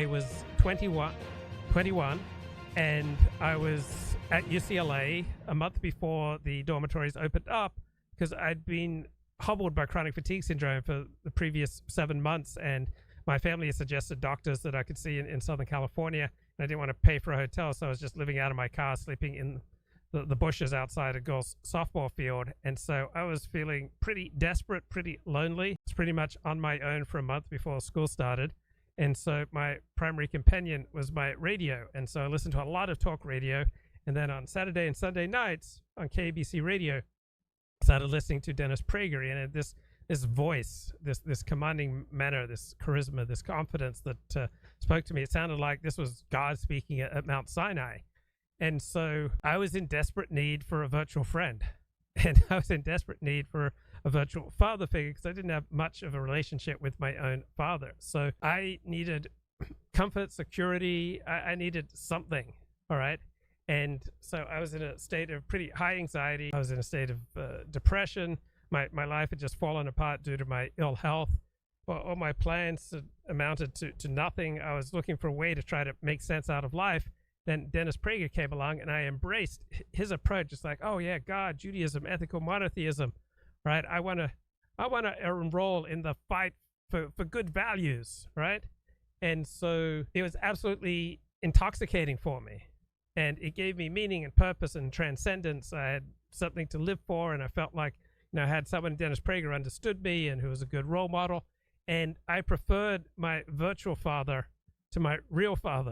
I was 21, and I was at UCLA a month before the dormitories opened up because I'd been hobbled by chronic fatigue syndrome for the previous 7 months, and my family had suggested doctors that I could see in Southern California, and I didn't want to pay for a hotel, so I was just living out of my car, sleeping in the bushes outside a girls' softball field. And so I was feeling pretty desperate, pretty lonely. I was pretty much on my own for a month before school started. And so my primary companion was my radio. And so I listened to a lot of talk radio. And then on Saturday and Sunday nights on KBC radio, I started listening to Dennis Prager. And this voice, this commanding manner, this charisma, this confidence that spoke to me, it sounded like this was God speaking at Mount Sinai. And so I was in desperate need for a virtual friend. And I was in desperate need for a virtual father figure because I didn't have much of a relationship with my own father. So I needed comfort, security. I needed something. All right. And so I was in a state of pretty high anxiety. I was in a state of depression. My life had just fallen apart due to my ill health. Well, all my plans amounted to nothing. I was looking for a way to try to make sense out of life. Then Dennis Prager came along, and I embraced his approach. It's like, oh yeah, God, Judaism, ethical monotheism, right? I want to enroll in the fight for good values, right? And so it was absolutely intoxicating for me, and it gave me meaning and purpose and transcendence. I had something to live for, and I felt like, I had someone, Dennis Prager, understood me and who was a good role model. And I preferred my virtual father to my real father.